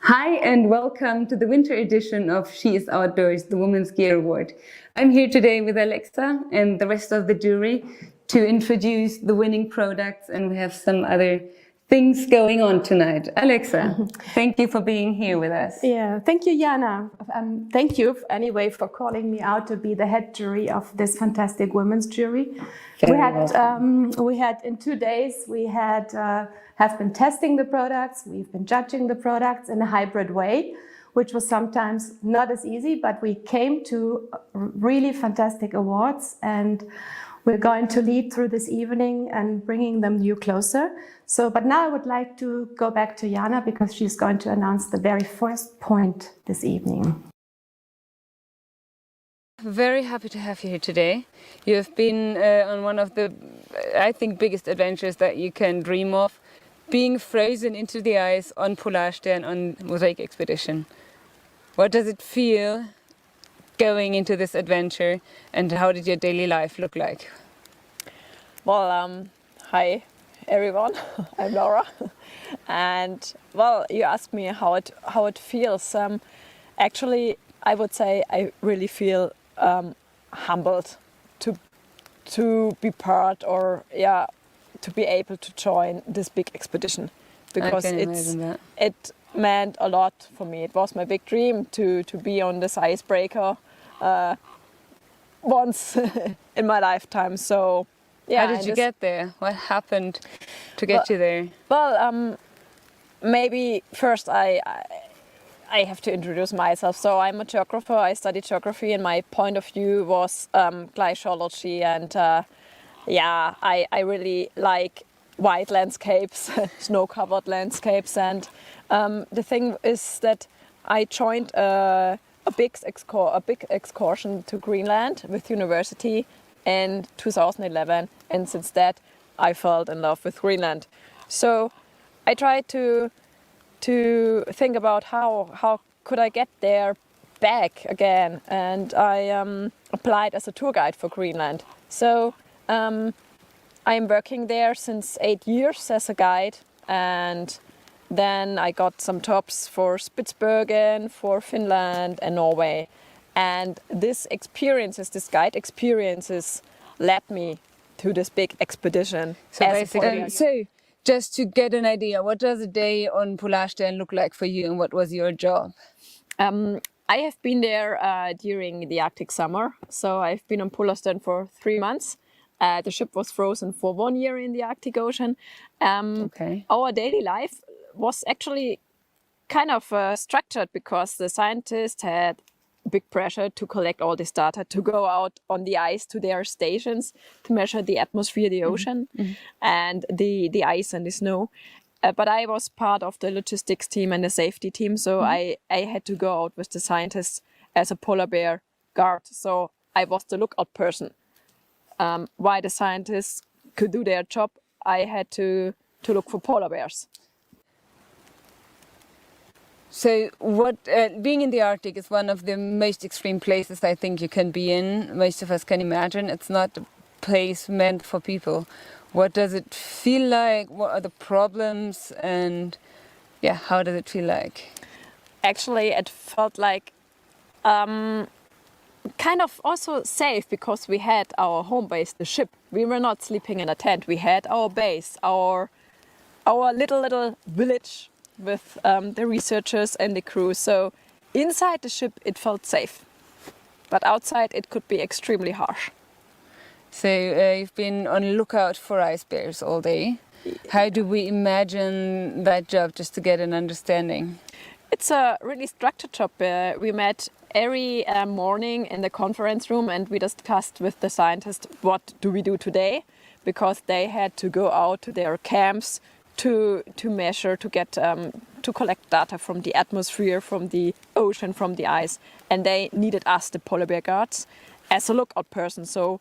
Hi and welcome to the winter edition of She is Outdoors, the Women's Gear Award. I'm here today with Alexa and the rest of the jury to introduce the winning products, and we have some other things going on tonight. Alexa, thank you for being here with us. Yeah, thank you, Jana. Thank you anyway for calling me out to be the head jury of this fantastic women's jury. We had in 2 days, we have been testing the products, we've been judging the products in a hybrid way, which was sometimes not as easy, but we came to really fantastic awards, and we're going to lead through this evening and bringing them you closer. But now I would like to go back to Jana because she's going to announce the very first point this evening. Very happy to have you here today. You have been on one of the, I think, biggest adventures that you can dream of, being frozen into the ice on Polarstern on Mosaic expedition. What does it feel going into this adventure, and how did your daily life look like? Well, hi everyone, I'm Laura, and well, you asked me how it feels. Actually, I would say I really feel humbled to be part, or to be able to join this big expedition, because it meant a lot for me. It was my big dream to be on this icebreaker once in my lifetime. So how did you get there? What happened to get you there? Well, maybe first I have to introduce myself. So I'm a geographer. I studied geography, and my point of view was glaciology. And I really like white landscapes, snow-covered landscapes. And the thing is that I joined a big excursion to Greenland with university in 2011, and since that I fell in love with Greenland. So I tried to think about how could I get there back again, and I applied as a tour guide for Greenland. So I'm working there since 8 years as a guide, and then I got some jobs for Spitsbergen, for Finland and Norway. And these guide experiences led me to this big expedition. So just to get an idea, what does a day on Polarstern look like for you, and what was your job? I have been there during the Arctic summer. So I've been on Polarstern for 3 months. The ship was frozen for 1 year in the Arctic Ocean. Our daily life was actually kind of structured, because the scientists had big pressure to collect all this data, to go out on the ice to their stations to measure the atmosphere, the ocean, and the ice and the snow. But I was part of the logistics team and the safety team, so I had to go out with the scientists as a polar bear guard. So I was the lookout person. While the scientists could do their job, I had to look for polar bears. So being in the Arctic is one of the most extreme places I think you can be in. Most of us can imagine. It's not a place meant for people. What does it feel like? What are the problems? And how does it feel like? Actually, it felt like kind of also safe, because we had our home base, the ship. We were not sleeping in a tent. We had our base, our little village with the researchers and the crew. So inside the ship it felt safe, but outside it could be extremely harsh. So you've been on lookout for ice bears all day. How do we imagine that job, just to get an understanding? It's a really structured job. We met every morning in the conference room, and we discussed with the scientists what do we do today, because they had to go out to their camps to measure, to get to collect data from the atmosphere, from the ocean, from the ice, and they needed us, the polar bear guards, as a lookout person. So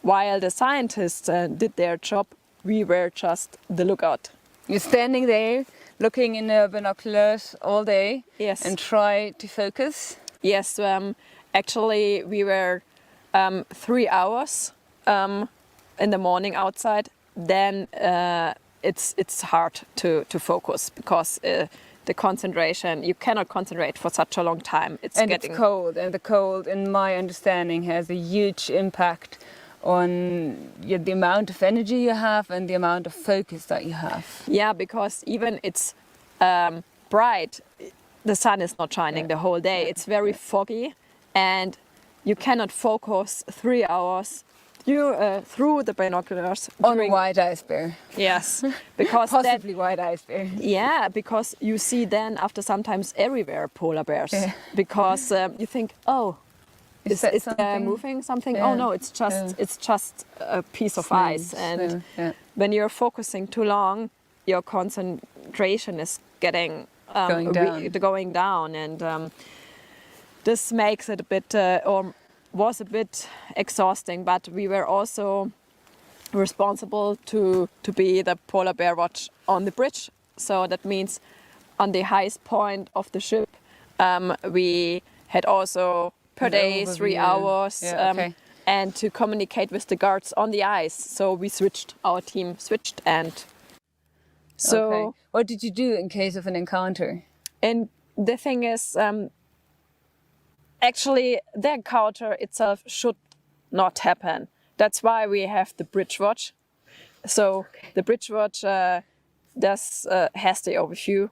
while the scientists did their job, we were just the lookout. You're standing there looking in the binoculars all day. Yes. And try to focus. Yes, actually we were 3 hours in the morning outside. Then it's hard to focus, because the concentration. You cannot concentrate for such a long time. It's cold, and the cold, in my understanding, has a huge impact on the amount of energy you have and the amount of focus that you have. Yeah, because even it's bright, the sun is not shining the whole day. It's very foggy, and you cannot focus 3 hours through the binoculars on a white ice bear. Yes, because possibly white ice bear. Yeah, because you see then after sometimes everywhere polar bears. Yeah. Because you think, oh, is there moving something? Yeah. Oh no, it's just a piece of ice. And when you're focusing too long, your concentration is getting going down, and this makes it a bit was a bit exhausting, but we were also responsible to be the polar bear watch on the bridge. So that means on the highest point of the ship, we had also per day 3 hours and to communicate with the guards on the ice. So we our team switched, and so what did you do in case of an encounter? And the thing is, actually, the encounter itself should not happen. That's why we have the bridge watch. So the bridge watch has the overview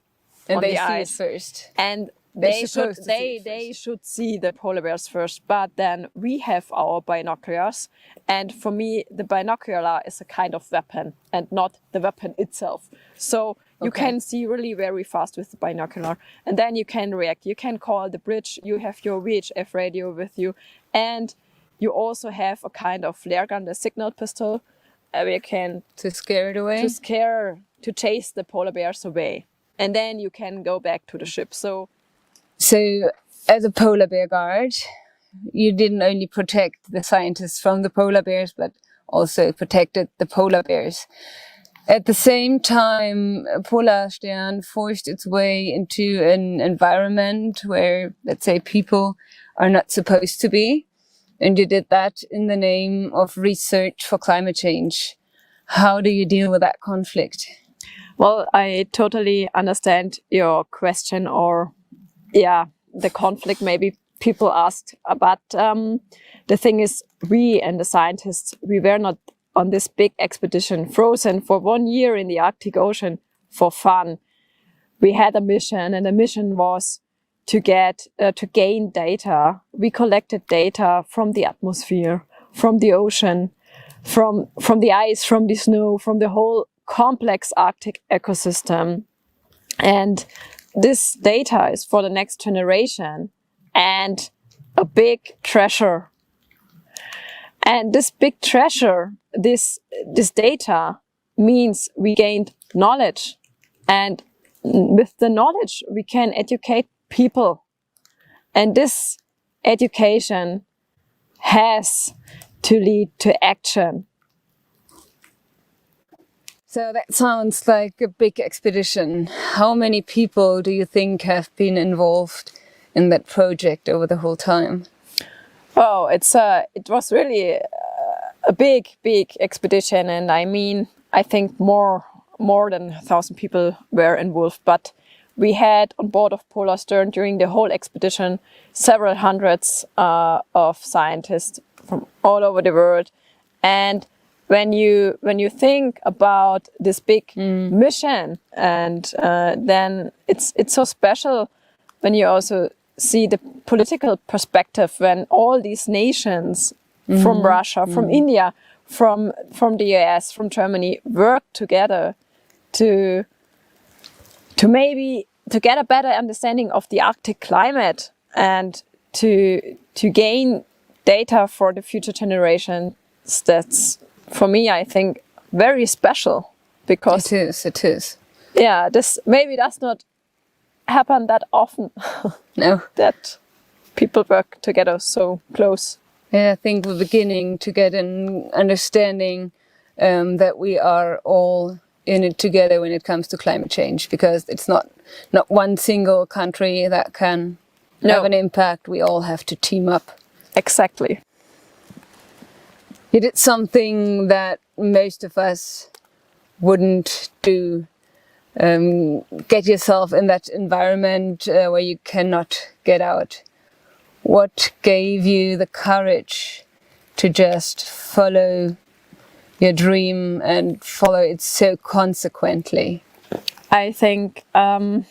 on the ice first, and they should see the polar bears first. But then we have our binoculars, and for me, the binocular is a kind of weapon and not the weapon itself. So you can see really very fast with the binocular, and then you can react. You can call the bridge, you have your VHF radio with you, and you also have a kind of flare gun, the signal pistol, where you can... To scare it away? To chase the polar bears away. And then you can go back to the ship. So as a polar bear guard, you didn't only protect the scientists from the polar bears, but also protected the polar bears. At the same time, Polarstern forced its way into an environment where, let's say, people are not supposed to be. And you did that in the name of research for climate change. How do you deal with that conflict? Well, I totally understand your question, or, the conflict maybe people asked. But the thing is, we and the scientists, we were not on this big expedition, frozen for 1 year in the Arctic Ocean for fun. We had a mission, and the mission was to gain data. We collected data from the atmosphere, from the ocean, from the ice, from the snow, from the whole complex Arctic ecosystem. And this data is for the next generation and a big treasure. And this big treasure, this data means we gained knowledge, and with the knowledge we can educate people, and this education has to lead to action. So that sounds like a big expedition. How many people do you think have been involved in that project over the whole time? Oh, it was really a big expedition, and I think more than 1,000 people were involved. But we had on board of Polarstern during the whole expedition several hundreds of scientists from all over the world. And when you think about this big mission, and then it's so special when you also see the political perspective, when all these nations from Russia, from India, from the US, from Germany work together to get a better understanding of the Arctic climate, and to gain data for the future generation. That's, for me, I think, very special, because it is. Yeah, this maybe does not happen that often. No. That people work together so close. Yeah, I think we're beginning to get an understanding that we are all in it together when it comes to climate change, because it's not one single country that can have an impact. We all have to team up. Exactly. You did something that most of us wouldn't do. get yourself in that environment where you cannot get out. What gave you the courage to just follow your dream and follow it so consequently? I think, yeah,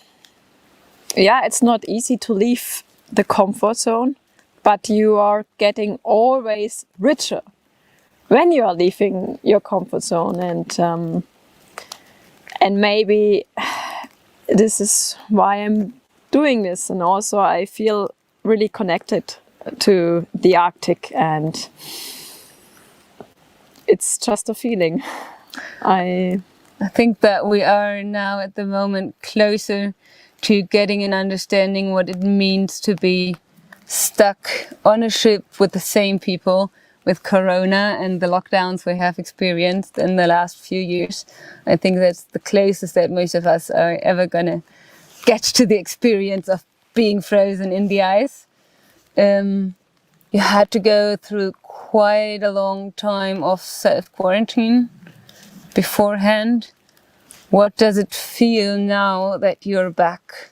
it's not easy to leave the comfort zone, but you are getting always richer when you are leaving your comfort zone, and maybe this is why I'm doing this, and also I feel really connected to the Arctic, and it's just a feeling. I think that we are now at the moment closer to getting an understanding what it means to be stuck on a ship with the same people, with Corona and the lockdowns we have experienced in the last few years. I think that's the closest that most of us are ever gonna get to the experience of being frozen in the ice. You had to go through quite a long time of self-quarantine beforehand. What does it feel now that you're back?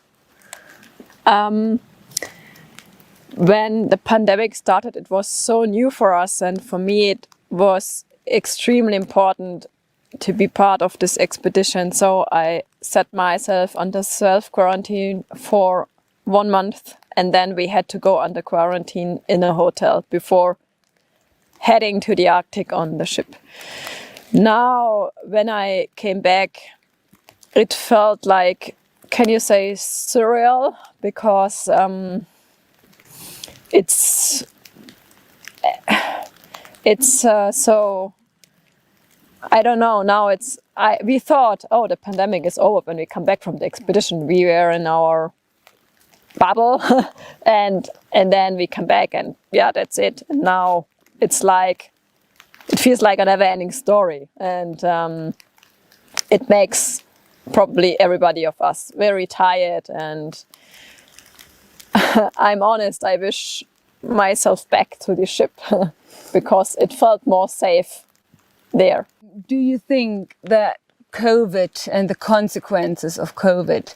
When the pandemic started, it was so new for us, and for me it was extremely important to be part of this expedition. So I set myself under self-quarantine for 1 month, and then we had to go under quarantine in a hotel before heading to the Arctic on the ship. Now, when I came back, it felt like, can you say surreal? Because it's so, I don't know, now we thought, oh, the pandemic is over when we come back from the expedition. We were in our bubble and then we come back and yeah, that's it. And now it's like, it feels like a never-ending story, and it makes probably everybody of us very tired, and I'm honest, I wish myself back to the ship because it felt more safe there. Do you think that COVID and the consequences of COVID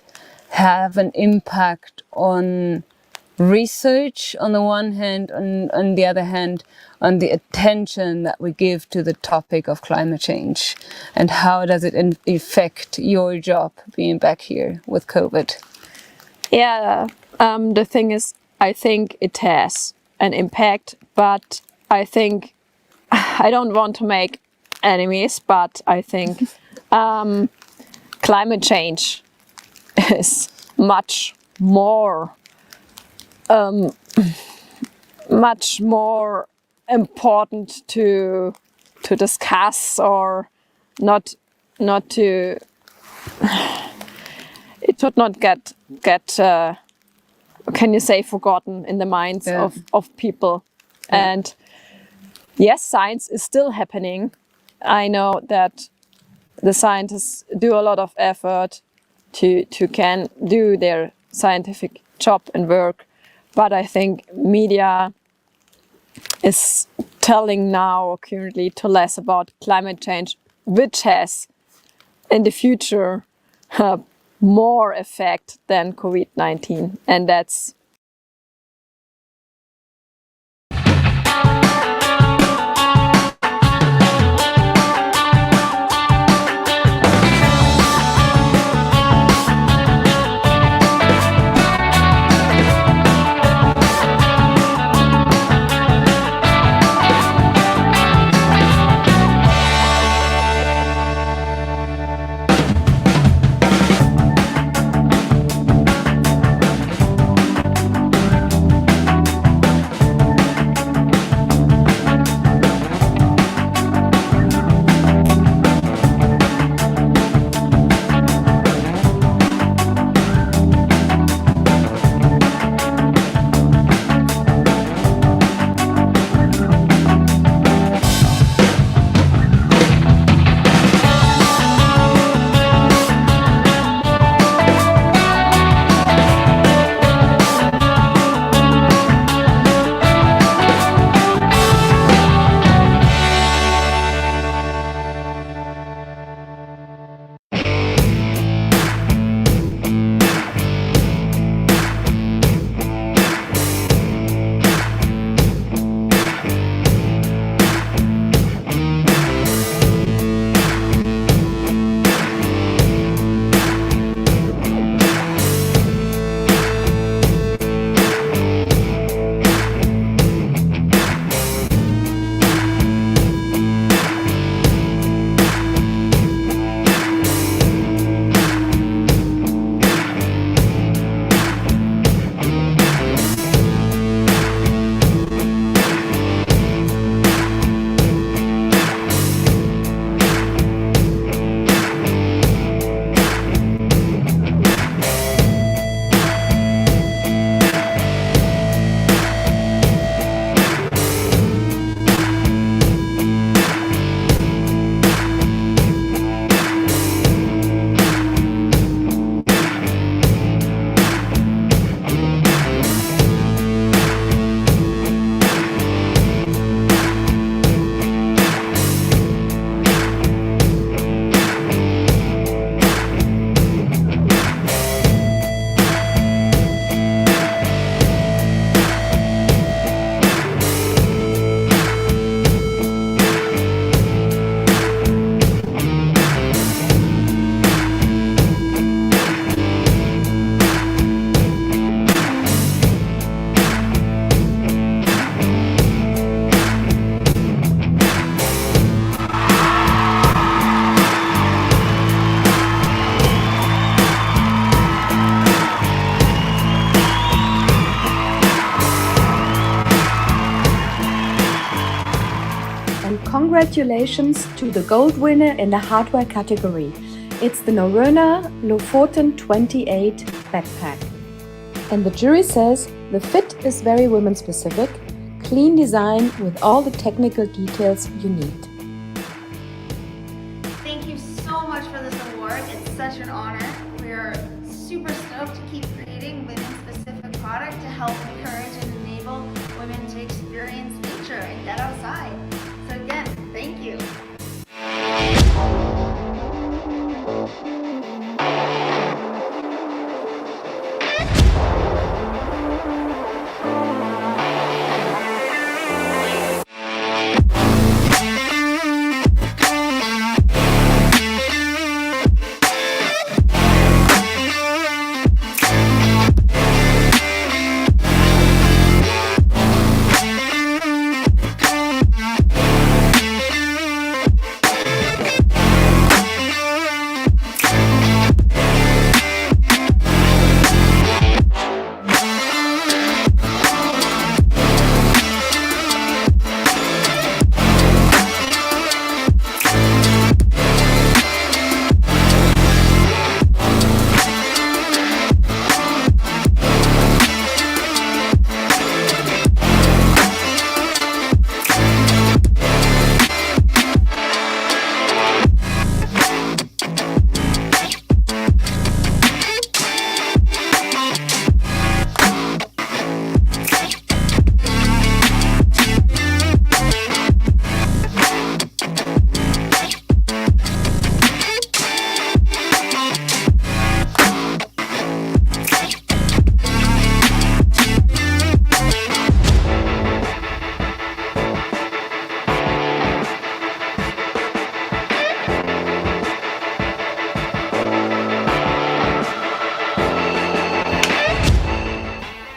have an impact on research on the one hand, on the other hand, on the attention that we give to the topic of climate change? And how does it affect your job being back here with COVID? Yeah, the thing is, I think it has an impact, but I think I don't want to make enemies, but I think climate change is much more important to discuss, or not to. It should not get can you say forgotten in the minds of people. Yeah. And yes, science is still happening. I know that the scientists do a lot of effort to can do their scientific job and work, but I think media is telling now currently to less about climate change, which has in the future more effect than COVID-19, and that's congratulations to the gold winner in the hardware category. It's the Norröna Lofoten 28 backpack. And the jury says the fit is very women specific, clean design with all the technical details you need. Thank you so much for this award. It's such an honor. We are super stoked to keep creating women-specific product to help encourage and enable women to experience nature and get outside. So again, thank you.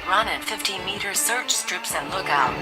Run at 15 meters, search strips and look out.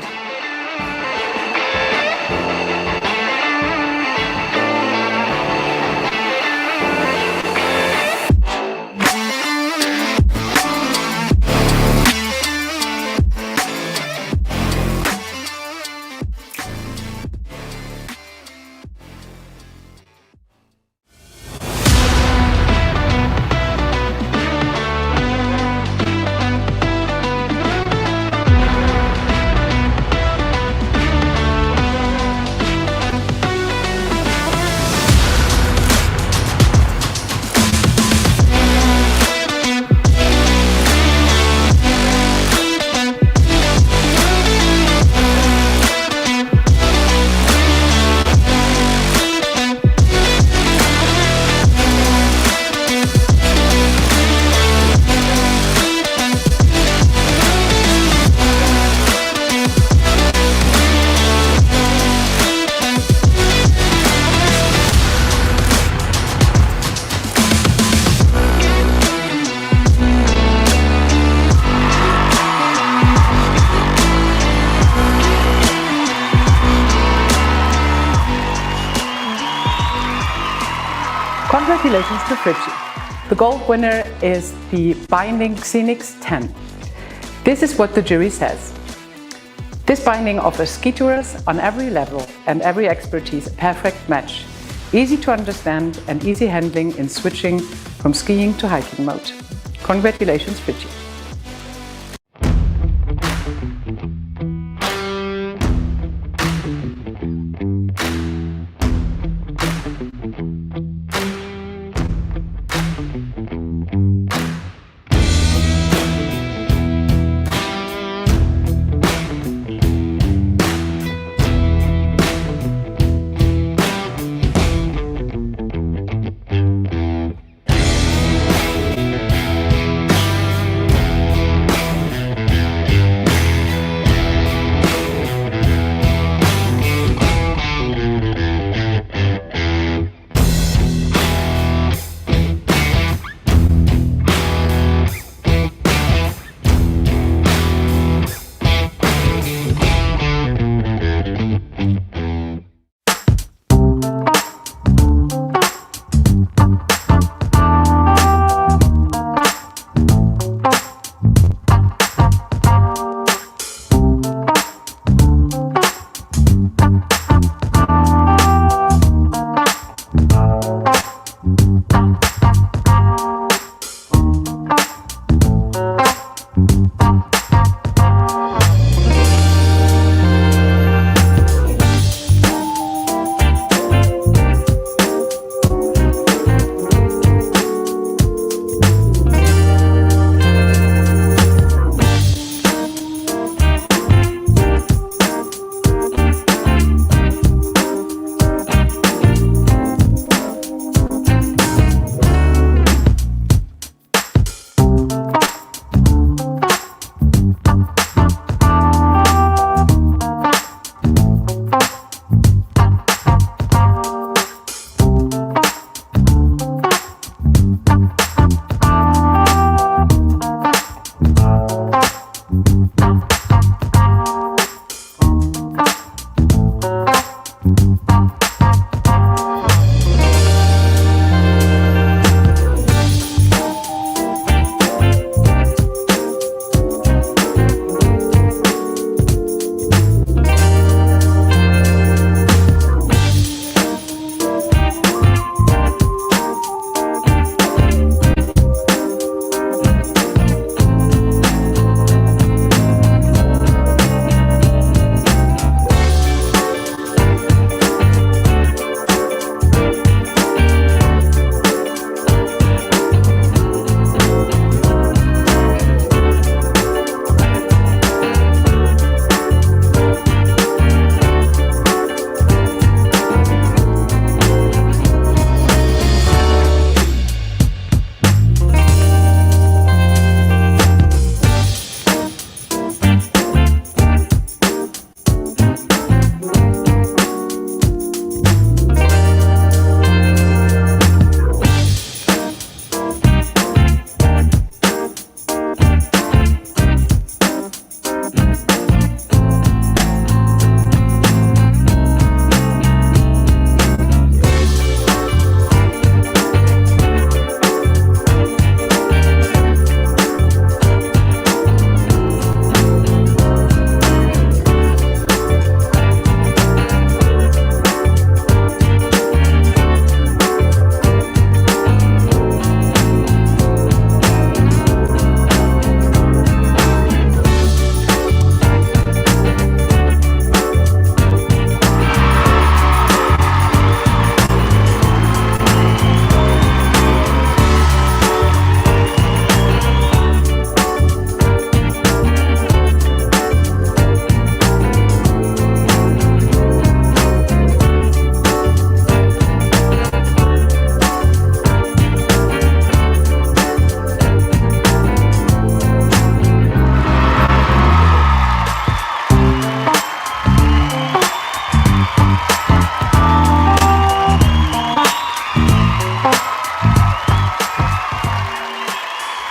Congratulations to Fritchie. The gold winner is the binding Xenix 10. This is what the jury says. This binding offers ski tourers on every level and every expertise a perfect match. Easy to understand and easy handling in switching from skiing to hiking mode. Congratulations, Fritchie.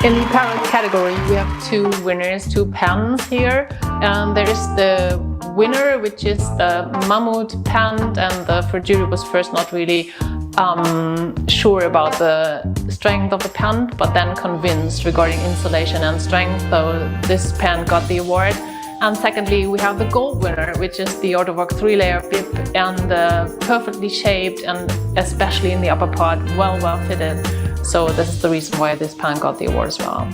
In the apparel category, we have two winners, two pants here. And there is the winner, which is the Mammut pant, and the jury was first not really sure about the strength of the pant, but then convinced regarding insulation and strength, so this pant got the award. And secondly, we have the gold winner, which is the Autovoc 3-layer bib, and perfectly shaped, and especially in the upper part, well fitted. So this is the reason why this pant got the award as well.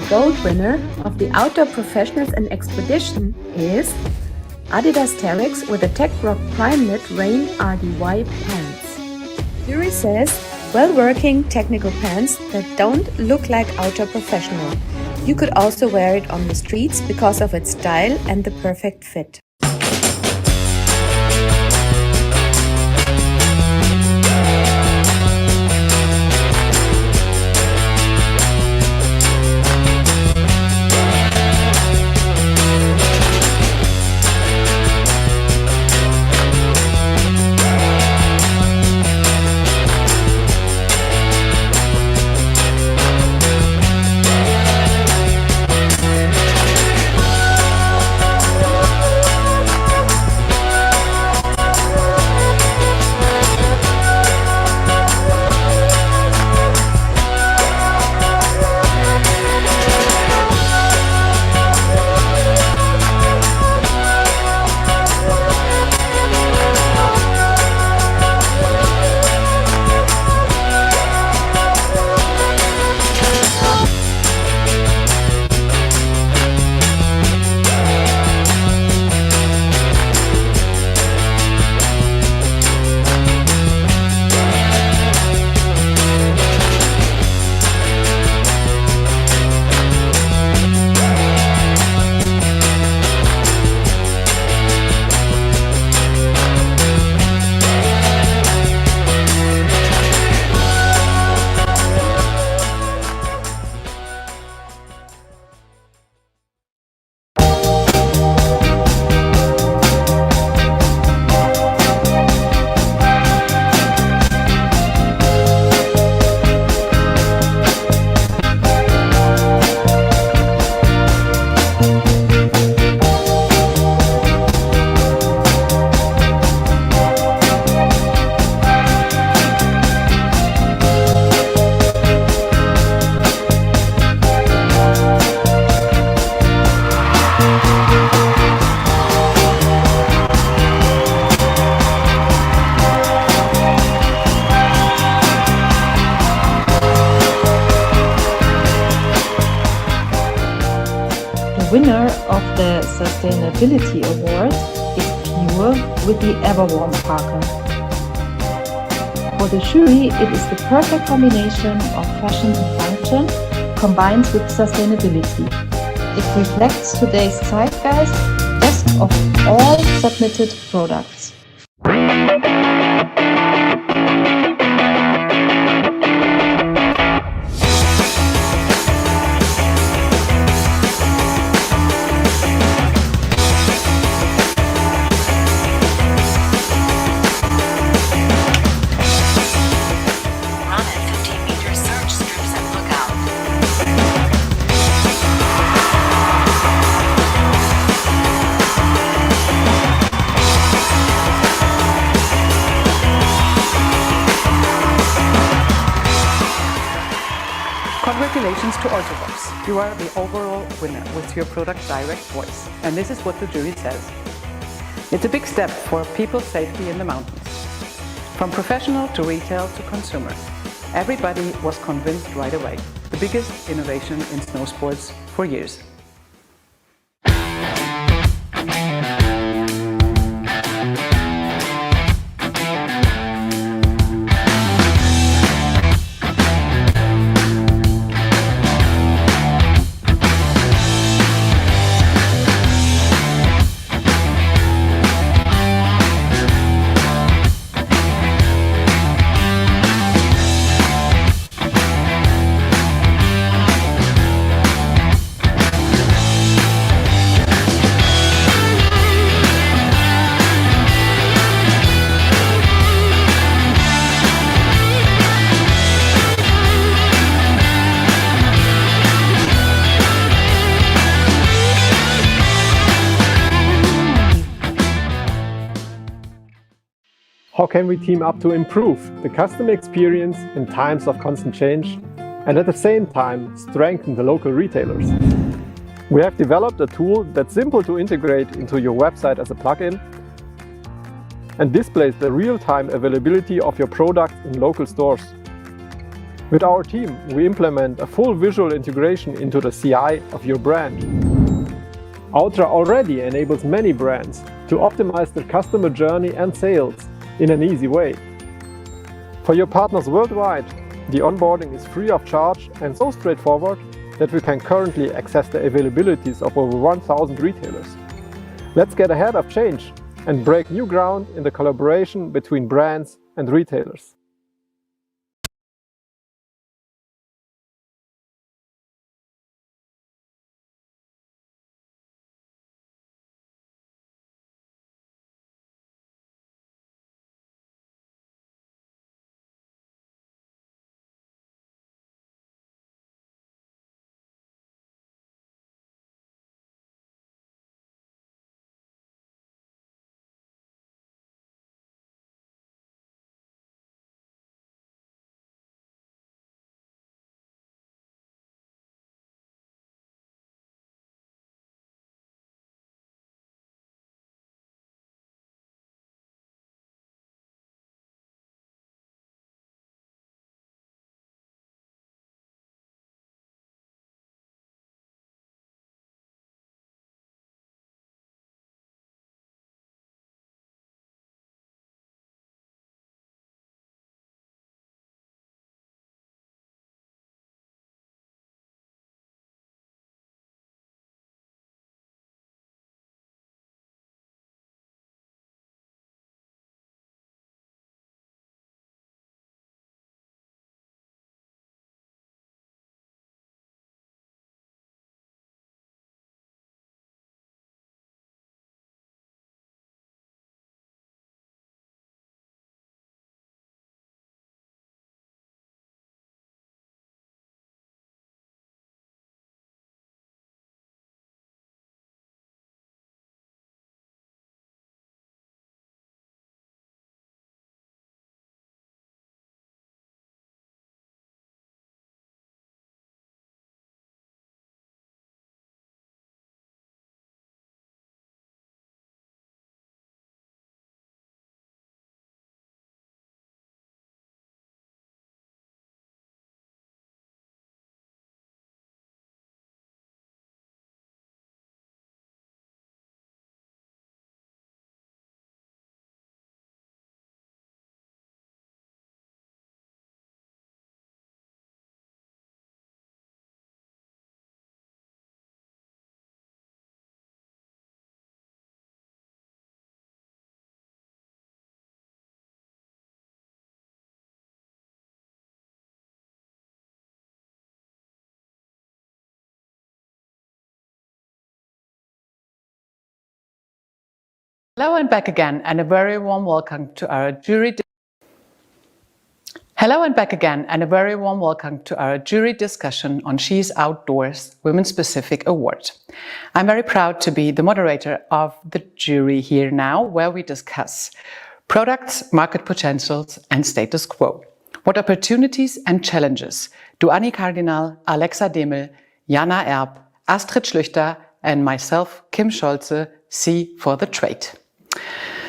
Gold winner of the Outdoor Professionals and Expedition is ADIDAS TERREX with the Tech Rock Prime Knit Rain RDY pants. Jury says, well-working technical pants that don't look like outdoor professional. You could also wear it on the streets because of its style and the perfect fit. winner of the Sustainability Award is Pure with the Everwarm Parker. For the jury, it is the perfect combination of fashion and function combined with sustainability. It reflects today's zeitgeist, best of all submitted products. Congratulations to all of us. You are the overall winner with your product Direct Voice. And this is what the jury says. It's a big step for people's safety in the mountains. From professional to retail to consumer. Everybody was convinced right away. The biggest innovation in snow sports for years. How can we team up to improve the customer experience in times of constant change and at the same time strengthen the local retailers? We have developed a tool that's simple to integrate into your website as a plugin and displays the real-time availability of your products in local stores. With our team, we implement a full visual integration into the CI of your brand. Outra already enables many brands to optimize their customer journey and sales in an easy way. For your partners worldwide, the onboarding is free of charge and so straightforward that we can currently access the availabilities of over 1,000 retailers. Let's get ahead of change and break new ground in the collaboration between brands and retailers. Hello and back again, and a very warm welcome to our jury. Hello and back again, and a very warm welcome to our jury discussion on She's Outdoors Women's Specific Award. I'm very proud to be the moderator of the jury here now, where we discuss products, market potentials, and status quo. What opportunities and challenges do Anny Cardinahl, Alexa Dehmel, Jana, Astrid Schlüchter, and myself, Kim Scholze, see for the trade?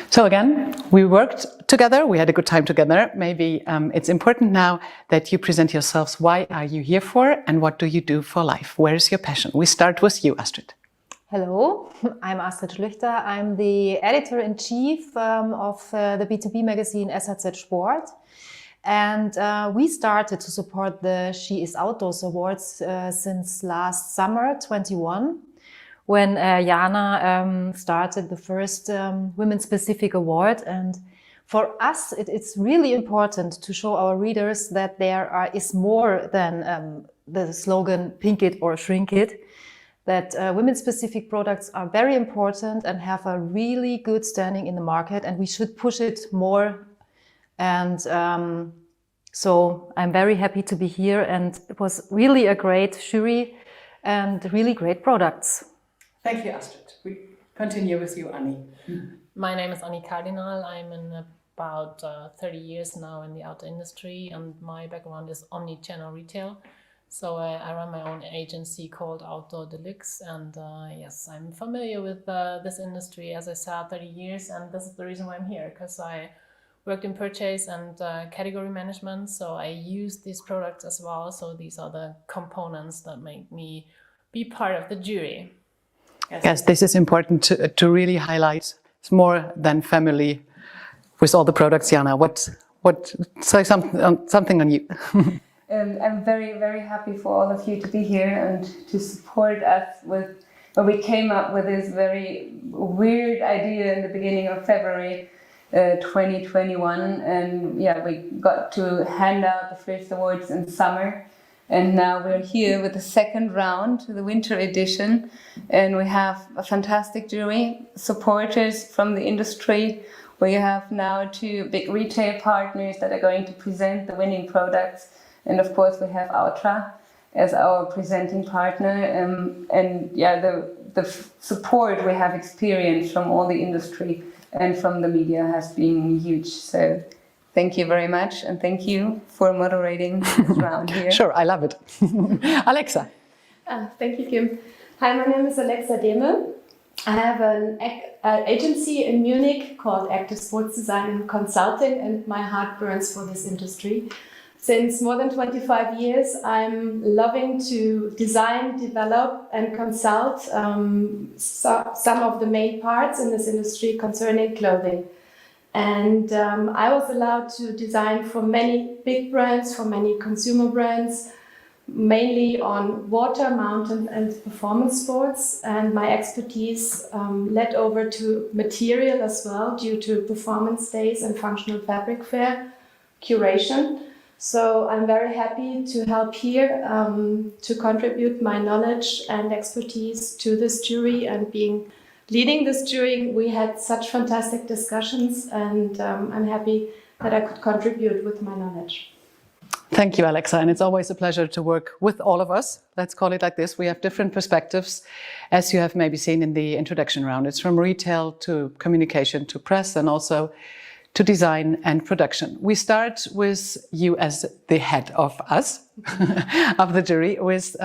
So again, we worked together, we had a good time together. Maybe it's important now that you present yourselves. Why are you here for, and what do you do for life? Where is your passion? We start with you, Astrid. Hello, I'm Astrid Schlüchter. I'm the editor-in-chief of the B2B magazine SAZsport. And we started to support the She is Outdoors Awards since last summer, 21. When Jana started the first women-specific award. And for us, it's really important to show our readers that there is more than the slogan "Pink it or shrink it," that women-specific products are very important and have a really good standing in the market, and we should push it more. And so I'm very happy to be here, and it was really a great jury and really great products. Thank you, Astrid. We continue with you, Anny. My name is Anny Cardinahl. I'm in about 30 years now in the outdoor industry, and my background is omni-channel retail. So I run my own agency called Outdoor Deluxe, and yes, I'm familiar with this industry, as I said, 30 years, and this is the reason why I'm here, because I worked in purchase and category management, so I use these products as well. So these are the components that make me be part of the jury. Yes, this is important to really highlight. It's more than family with all the products. Jana, say something on you. I'm very, very happy for all of you to be here and to support us with. Well, we came up with this very weird idea in the beginning of February 2021, and yeah, we got to hand out the first awards in summer. And now we're here with the second round, the winter edition, and we have a fantastic jury, supporters from the industry. We have now 2 big retail partners that are going to present the winning products, and of course we have Ultra as our presenting partner. And yeah, the support we have experienced from all the industry and from the media has been huge. So thank you very much, and thank you for moderating this round here. Sure, I love it. Alexa. Thank you, Kim. Hi, my name is Alexa Dehmel. I have an agency in Munich called Active Sports Design and Consulting, and my heart burns for this industry. Since more than 25 years, I'm loving to design, develop, and consult some of the main parts in this industry concerning clothing. And I was allowed to design for many big brands, for many consumer brands, mainly on water, mountain, and performance sports. And my expertise led over to material as well, due to performance days and functional fabric fair curation. So I'm very happy to help here to contribute my knowledge and expertise to this jury, and leading this jury, we had such fantastic discussions, and I'm happy that I could contribute with my knowledge. Thank you, Alexa, and it's always a pleasure to work with all of us. Let's call it like this. We have different perspectives, as you have maybe seen in the introduction round. It's from retail to communication to press, and also to design and production. We start with you as the head of us, of the jury, with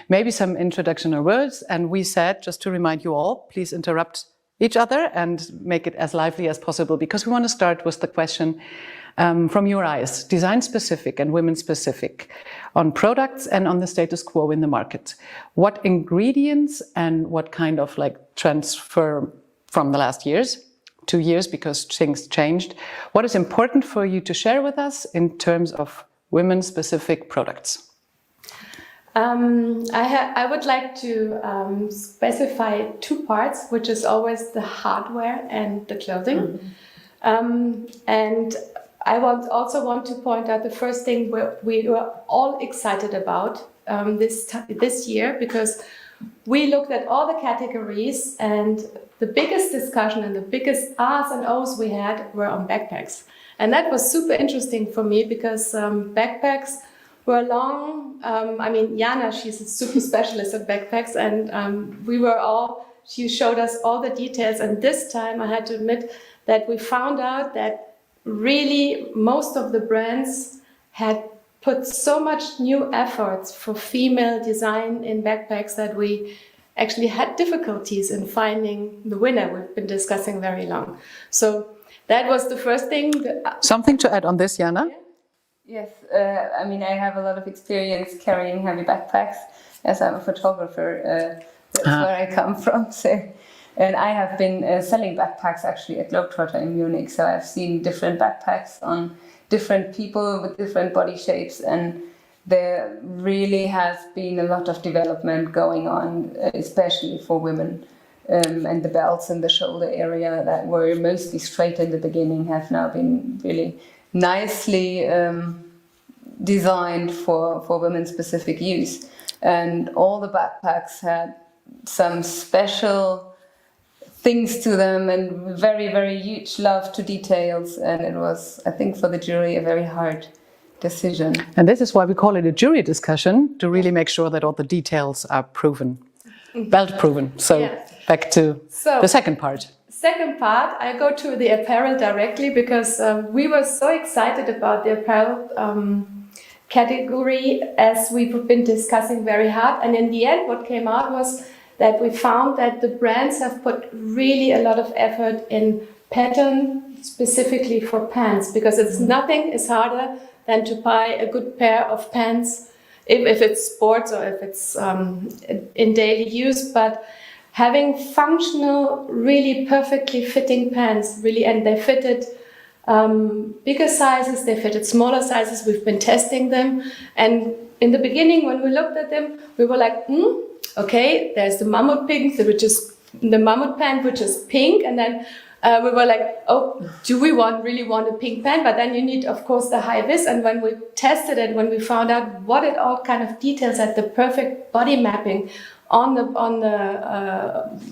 maybe some introductory words. And we said, just to remind you all, please interrupt each other and make it as lively as possible, because we want to start with the question from your eyes, design specific and women specific, on products and on the status quo in the market. What ingredients and what kind of transfer from the last 2 years, because things changed. What is important for you to share with us in terms of women-specific products? I would like to specify 2 parts, which is always the hardware and the clothing. And I also want to point out the first thing we were all excited about this year, because we looked at all the categories, and the biggest discussion and the biggest R's and O's we had were on backpacks. And that was super interesting for me because backpacks were long. I mean, Jana, she's a super specialist at backpacks, and she showed us all the details. And this time I had to admit that we found out that really most of the brands had put so much new efforts for female design in backpacks that we actually had difficulties in finding the winner. We've been discussing very long. So that was the first thing. Something to add on this, Jana? Yes, I mean, I have a lot of experience carrying heavy backpacks as I'm a photographer. That's where I come from. So, and I have been selling backpacks actually at Globetrotter in Munich. So I've seen different backpacks on different people with different body shapes, and there really has been a lot of development going on, especially for women. And the belts in the shoulder area that were mostly straight in the beginning have now been really nicely designed for women's specific use. And all the backpacks had some special things to them and very, very huge love to details. And it was, I think, for the jury, a very hard decision. And this is why we call it a jury discussion, to really make sure that all the details are proven, belt proven. So back to the second part. Second part, I go to the apparel directly because we were so excited about the apparel category as we've been discussing very hard. And in the end, what came out was that we found that the brands have put really a lot of effort in pattern specifically for pants, because nothing is harder than to buy a good pair of pants if it's sports or if it's in daily use, but having functional, really perfectly fitting pants, really, and they fitted bigger sizes, they fitted smaller sizes. We've been testing them, and in the beginning when we looked at them, we were like, okay, there's the mammut pink, which is the mammut pant, which is pink, and then we were like, oh, do we really want a pink pant? But then you need, of course, the high vis. And when we tested it, when we found out what it all kind of details had, the perfect body mapping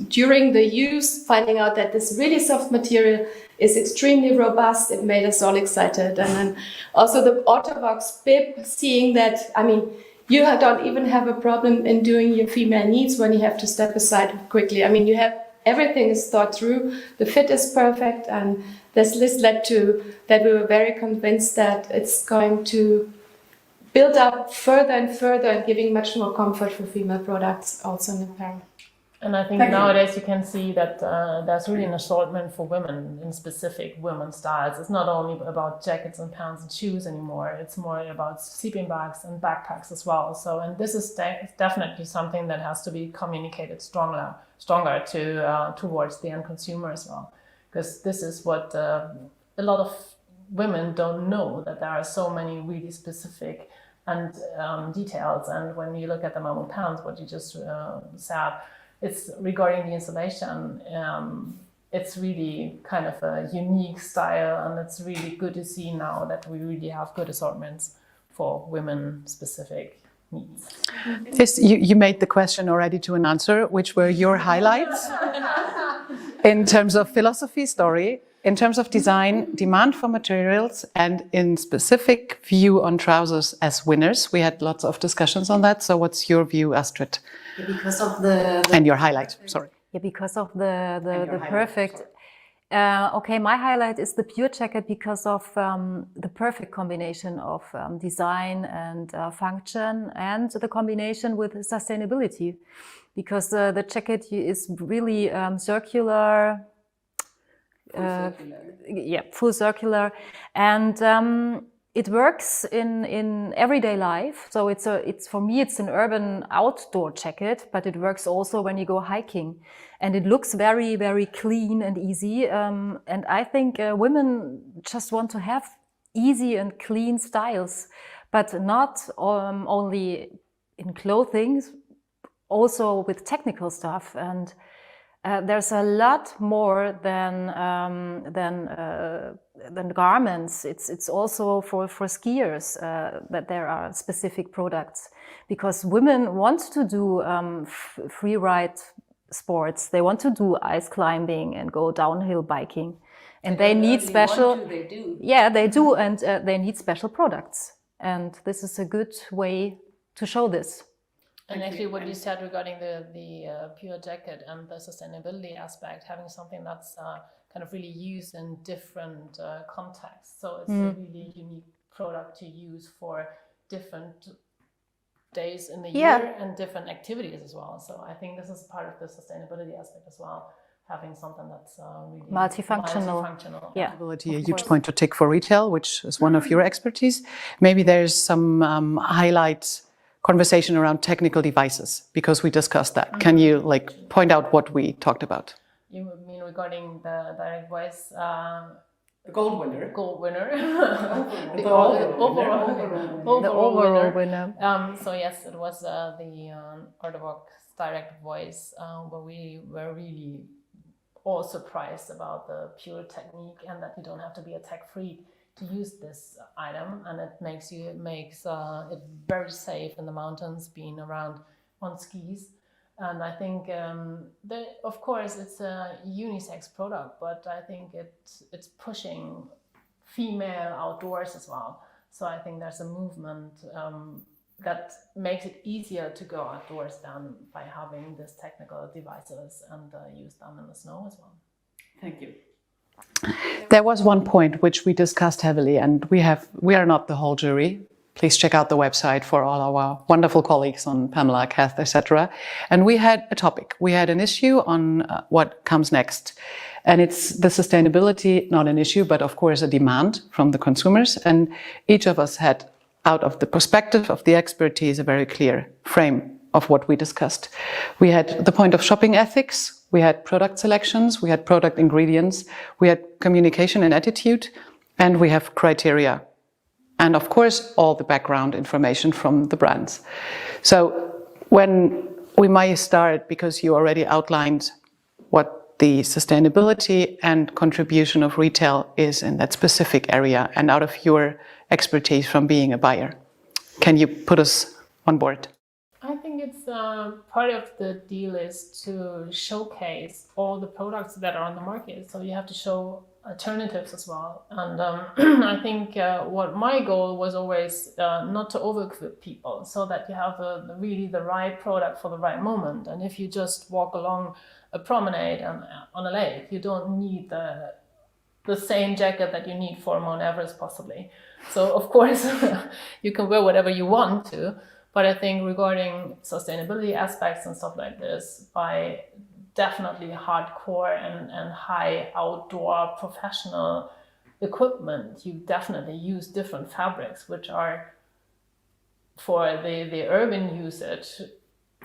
during the use, finding out that this really soft material is extremely robust, it made us all excited. And then also the Ottovox bib, seeing that, I mean, you don't even have a problem in doing your female needs when you have to step aside quickly. I mean, everything is thought through, the fit is perfect, and this led to that we were very convinced that it's going to build up further and further and giving much more comfort for female products also in apparel. And I think nowadays you can see that there's really an assortment for women in specific women's styles. It's not only about jackets and pants and shoes anymore. It's more about sleeping bags and backpacks as well. So, and this is definitely something that has to be communicated stronger to towards the end consumer as well. Because this is what a lot of women don't know, that there are so many really specific and details. And when you look at the mammut pants, what you just said, it's regarding the installation. It's really kind of a unique style, and it's really good to see now that we really have good assortments for women-specific needs. Yes, you made the question already to an answer. Which were your highlights in terms of philosophy, story, in terms of design, demand for materials, and in specific view on trousers as winners? We had lots of discussions on that. So what's your view, Astrid? Because of the and your highlight, sorry. Yeah, because of the perfect. Okay, my highlight is the pure jacket because of the perfect combination of design and function, and the combination with sustainability, because the jacket is really circular. Full circular, and it works in everyday life. So it's for me, it's an urban outdoor jacket, but it works also when you go hiking, and it looks very, very clean and easy. And I think women just want to have easy and clean styles, but not only in clothing, also with technical stuff. And there's a lot more than garments. It's also for skiers that there are specific products, because women want to do free ride sports. They want to do ice climbing and go downhill biking, and they need special. They do. Yeah, they do, and they need special products. And this is a good way to show this. And actually what you said regarding the pure jacket and the sustainability aspect, having something that's kind of really used in different contexts. So it's a really unique product to use for different days in the year and different activities as well. So I think this is part of the sustainability aspect as well, having something that's really multifunctional. Yeah. A huge point to tick for retail, which is one of your expertise. Maybe there's some highlight conversation around technical devices, because we discussed that. Can you point out what we talked about? You mean regarding the direct voice? The gold winner. The overall winner. So yes, it was the AlpArctica direct voice, where we were really all surprised about the pure technique, and that you don't have to be a tech freak to use this item, and it makes it very safe in the mountains, being around on skis. And I think of course it's a unisex product, but I think it's pushing female outdoors as well. So I think there's a movement that makes it easier to go outdoors than by having these technical devices and use them in the snow as well. Thank you. There was one point which we discussed heavily, and we are not the whole jury. Please check out the website for all our wonderful colleagues on Pamela, Kath, etc. And we had a topic. We had an issue on what comes next. And it's the sustainability, not an issue, but of course a demand from the consumers. And each of us had, out of the perspective of the expertise, a very clear frame of what we discussed. We had the point of shopping ethics. We had product selections. We had product ingredients. We had communication and attitude. And we have criteria. And of course, all the background information from the brands. So when we might start, because you already outlined what the sustainability and contribution of retail is in that specific area, and out of your expertise from being a buyer, can you put us on board? I think it's part of the deal is to showcase all the products that are on the market. So you have to show alternatives as well. And I think what my goal was always not to over-equip people, so that you have really the right product for the right moment. And if you just walk along a promenade on a lake, you don't need the same jacket that you need for Mount Everest possibly. So of course you can wear whatever you want to, but I think regarding sustainability aspects and stuff like this, by definitely hardcore and high outdoor professional equipment, you definitely use different fabrics, which are for the urban usage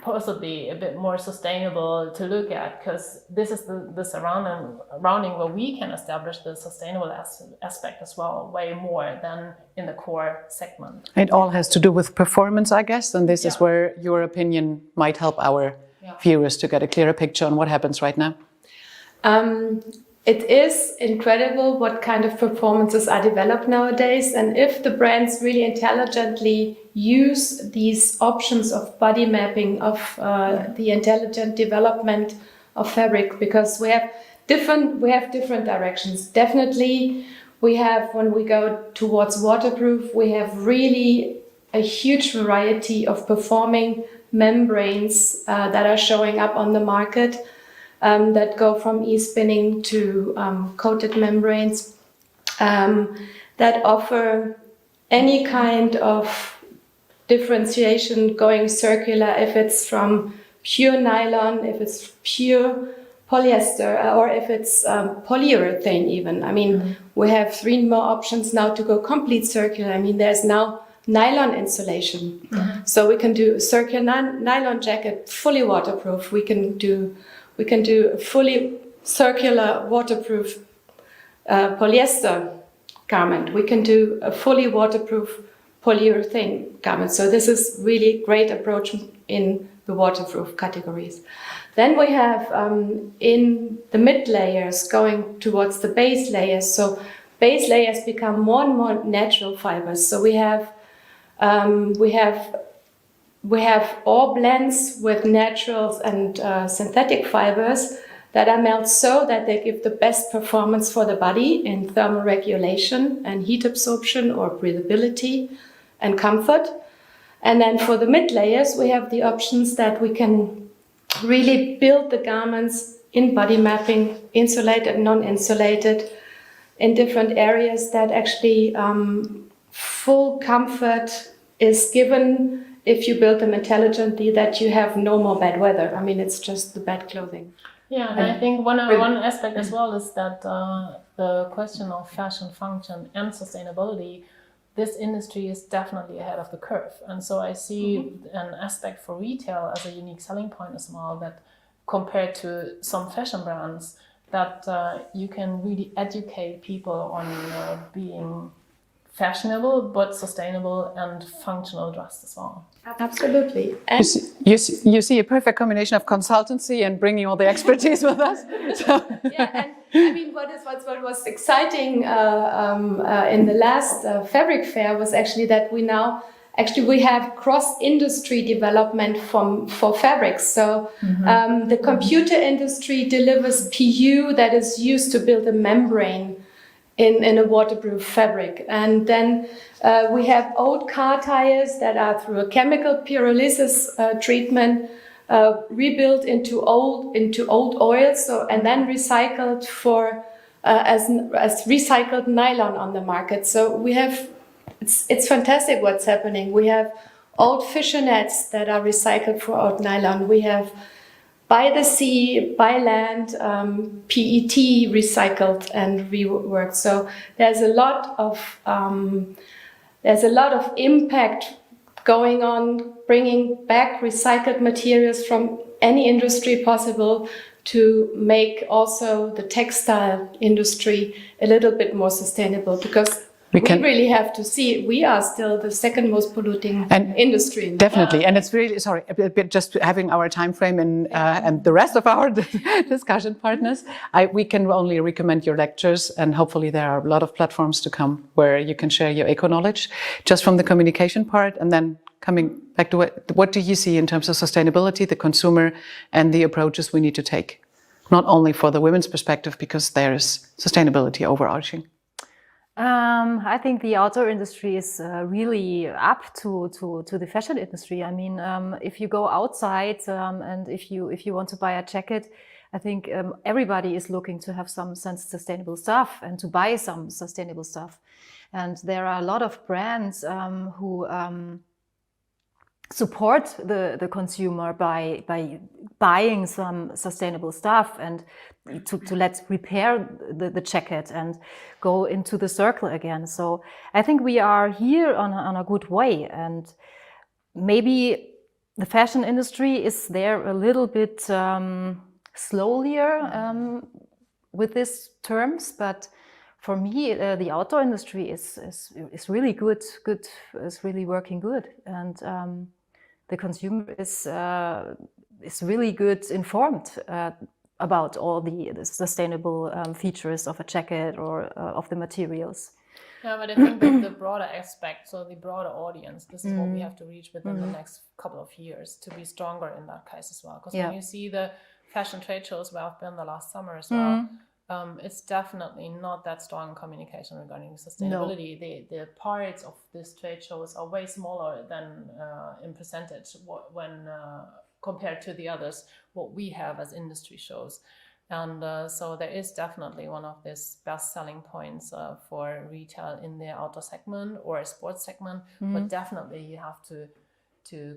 possibly a bit more sustainable to look at, because this is the surrounding where we can establish the sustainable aspect as well, way more than in the core segment. It all has to do with performance, I guess, and this is where your opinion might help our viewers to get a clearer picture on what happens right now. It is incredible what kind of performances are developed nowadays, and if the brands really intelligently use these options of body mapping, of the intelligent development of fabric, because we have different directions. Definitely, we have, when we go towards waterproof, we have really a huge variety of performing membranes that are showing up on the market. That go from e-spinning to coated membranes that offer any kind of differentiation, going circular, if it's from pure nylon, if it's pure polyester, or if it's polyurethane even. I mean, we have 3 more options now to go complete circular. I mean, there's now nylon insulation. So we can do a circular nylon jacket, fully waterproof. We can do a fully circular waterproof polyester garment. We can do a fully waterproof polyurethane garment. So this is really great approach in the waterproof categories. Then we have in the mid layers going towards the base layers. So base layers become more and more natural fibers. So we have ore blends with naturals and synthetic fibers that are melt so that they give the best performance for the body in thermal regulation and heat absorption or breathability and comfort. And then for the mid layers, we have the options that we can really build the garments in body mapping, insulated, non-insulated, in different areas that actually full comfort is given if you build them intelligently, that you have no more bad weather. I mean, it's just the bad clothing. Yeah, and I think one aspect as well is that the question of fashion, function and sustainability, this industry is definitely ahead of the curve. And so I see an aspect for retail as a unique selling point as well, that compared to some fashion brands, that you can really educate people on being fashionable but sustainable and functional dressed as well. Absolutely. And you see a perfect combination of consultancy and bringing all the expertise with us. So. Yeah, and I mean, what was exciting in the last fabric fair was actually that we have cross-industry development for fabrics. So the computer industry delivers PU that is used to build a membrane in a waterproof fabric. And then we have old car tires that are through a chemical pyrolysis treatment rebuilt into old oils, and then recycled for as recycled nylon on the market. So we have it's fantastic what's happening. We have old fishing nets that are recycled for old nylon. We have by the sea, by land, PET recycled and reworked. So there's a lot of impact going on, bringing back recycled materials from any industry possible to make also the textile industry a little bit more sustainable, because we really have to see we are still the second most polluting industry in the definitely world. And it's really just having our time frame and the rest of our discussion partners, we can only recommend your lectures, and hopefully there are a lot of platforms to come where you can share your eco knowledge just from the communication part. And then coming back to what do you see in terms of sustainability, the consumer, and the approaches we need to take, not only for the women's perspective, because there's sustainability overarching. I think the outdoor industry is really up to the fashion industry. I mean, if you go outside and if you want to buy a jacket, I think everybody is looking to have some sustainable stuff and to buy some sustainable stuff. And there are a lot of brands who support the consumer by buying some sustainable stuff and to let's repair the jacket and go into the circle again. So I think we are here on a good way, and maybe the fashion industry is there a little bit slower with these terms, but for me the outdoor industry is really good, is really working good, and the consumer is really good informed about all the sustainable features of a jacket or of the materials. Yeah, but I think the broader aspect, so the broader audience, this is what we have to reach within the next couple of years to be stronger in that case as well. Because when you see the fashion trade shows where I've been the last summer as well, it's definitely not that strong communication regarding sustainability. No. The parts of this trade shows are way smaller than in percentage when compared to the others, what we have as industry shows. And so there is definitely one of these best selling points for retail in the outdoor segment or a sports segment, but definitely you have to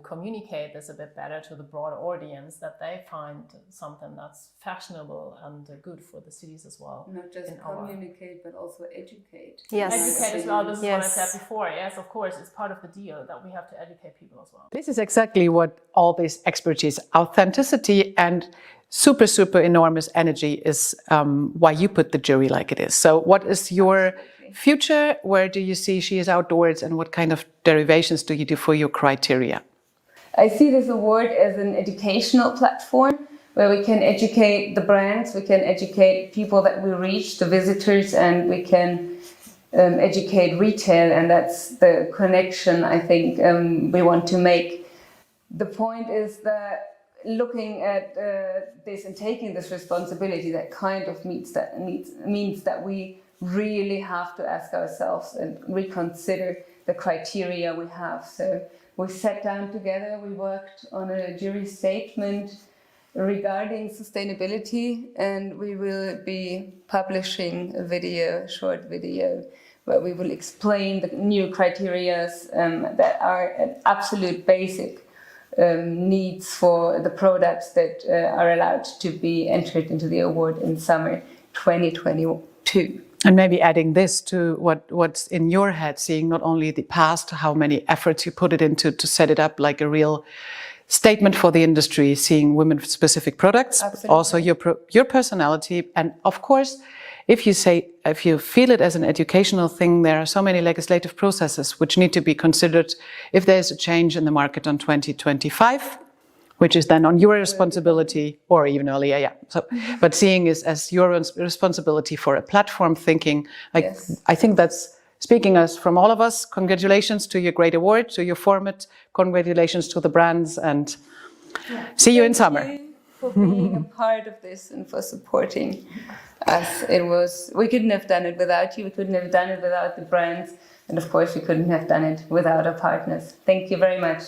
communicate this a bit better to the broader audience, that they find something that's fashionable and good for the cities as well. Not just communicate, but also educate. Yes. Educate as well. This is what I said before. Yes, of course, it's part of the deal that we have to educate people as well. This is exactly what all this expertise, authenticity and super enormous energy is why you put the jury like it is. So what is your future? Where do you see She is Outdoors, and what kind of derivations do you do for your criteria? I see this award as an educational platform where we can educate the brands, we can educate people that we reach, the visitors, and we can educate retail, and that's the connection I think we want to make. The point is that looking at this and taking this responsibility, that kind of means that we really have to ask ourselves and reconsider the criteria we have. So we sat down together, we worked on a jury statement regarding sustainability, and we will be publishing a short video, where we will explain the new criteria that are an absolute basic needs for the products that are allowed to be entered into the award in summer 2022. And maybe adding this to what's in your head, seeing not only the past, how many efforts you put it into to set it up like a real statement for the industry, seeing women-specific products, also your personality, and of course, if you feel it as an educational thing, there are so many legislative processes which need to be considered if there's a change in the market on 2025, which is then on your responsibility, or even earlier, yeah. So, but seeing is as your responsibility for a platform thinking, like, yes. I think that's speaking as from all of us. Congratulations to your great award, to your format. Congratulations to the brands, and see you in summer. Thank you for being a part of this and for supporting us. We couldn't have done it without you. We couldn't have done it without the brands, and of course, we couldn't have done it without our partners. Thank you very much.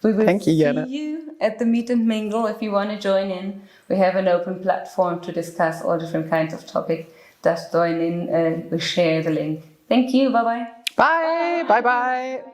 We will see you at the Meet and Mingle if you want to join in. We have an open platform to discuss all different kinds of topics. Just join in and we share the link. Thank you. Bye-bye. Bye. Bye-bye.